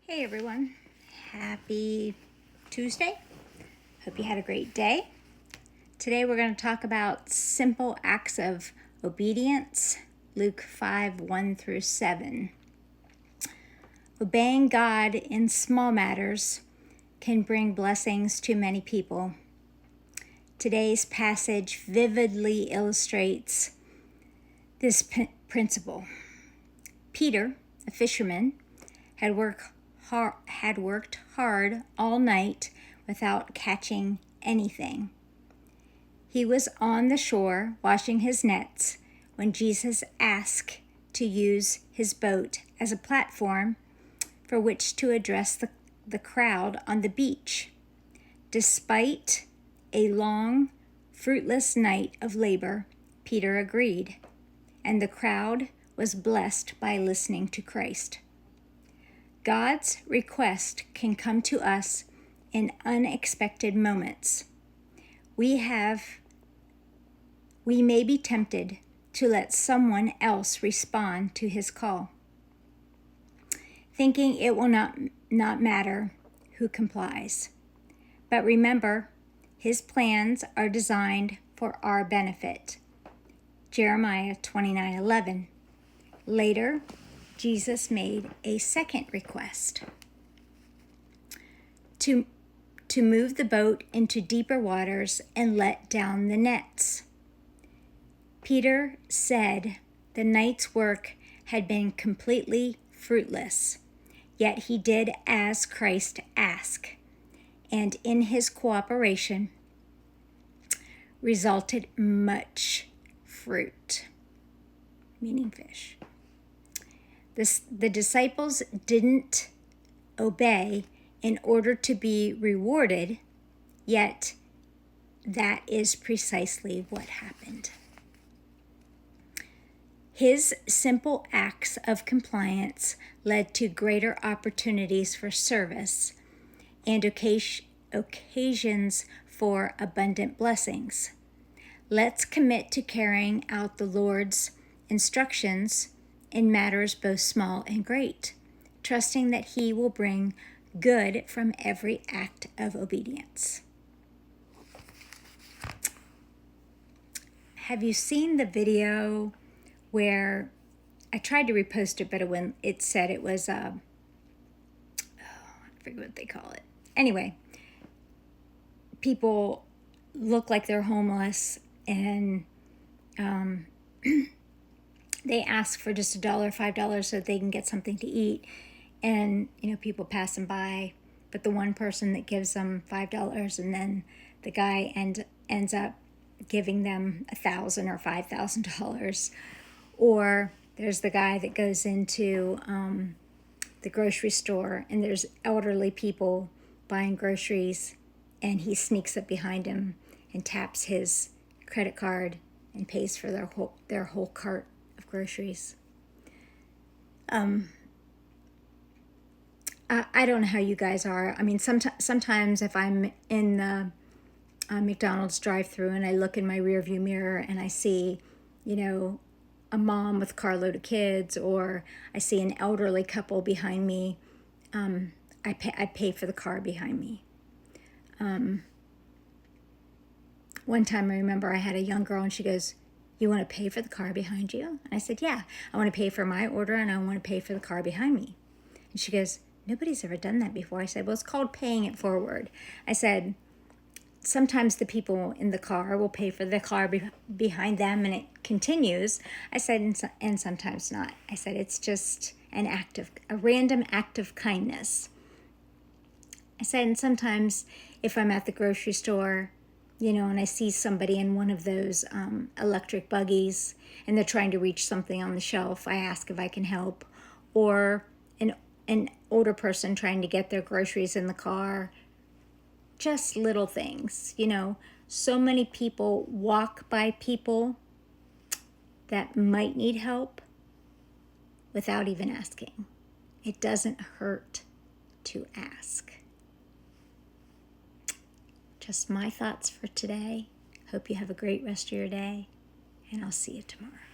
Hey everyone, happy Tuesday. Hope you had a great day. Today we're going to talk about simple acts of obedience, Luke 5:1-7. Obeying God in small matters can bring blessings to many people. Today's passage vividly illustrates this principle. Peter, a fisherman, had worked hard all night without catching anything. He was on the shore washing his nets when Jesus asked to use his boat as a platform for which to address the crowd on the beach. Despite a long, fruitless night of labor, Peter agreed, and the crowd was blessed by listening to Christ. God's request can come to us in unexpected moments. We may be tempted to let someone else respond to his call, thinking it will not matter who complies. But remember, his plans are designed for our benefit. Jeremiah 29:11. Later, Jesus made a second request to move the boat into deeper waters and let down the nets. Peter said the night's work had been completely fruitless, yet he did as Christ asked, and in his cooperation resulted much fruit, meaning fish. The disciples didn't obey in order to be rewarded, yet that is precisely what happened. His simple acts of compliance led to greater opportunities for service and occasions for abundant blessings. Let's commit to carrying out the Lord's instructions in matters both small and great, trusting that he will bring good from every act of obedience. Have you seen the video where I tried to repost it, but when it said it was, I forget what they call it. Anyway, people look like they're homeless and they ask for just $1, $5 so that they can get something to eat. And, people pass them by, but the one person that gives them $5 and then the guy ends up giving them $1,000 or $5,000. Or there's the guy that goes into the grocery store and there's elderly people buying groceries and he sneaks up behind him and taps his credit card and pays for their whole cart of groceries. I don't know how you guys are. I mean, sometimes if I'm in the McDonald's drive-thru and I look in my rearview mirror and I see, a mom with a carload of kids, or I see an elderly couple behind me, I pay for the car behind me. One time I remember I had a young girl and she goes, "You want to pay for the car behind you?" And I said, "Yeah, I want to pay for my order and I want to pay for the car behind me." And she goes, "Nobody's ever done that before." I said, "Well, it's called paying it forward." I said, "Sometimes the people in the car will pay for the car behind them and it continues." I said, and sometimes not. I said, it's just a random act of kindness. I said, and sometimes if I'm at the grocery store, and I see somebody in one of those electric buggies and they're trying to reach something on the shelf, I ask if I can help. Or an older person trying to get their groceries in the car. Just little things, So many people walk by people that might need help without even asking. It doesn't hurt to ask. Just my thoughts for today. Hope you have a great rest of your day, and I'll see you tomorrow.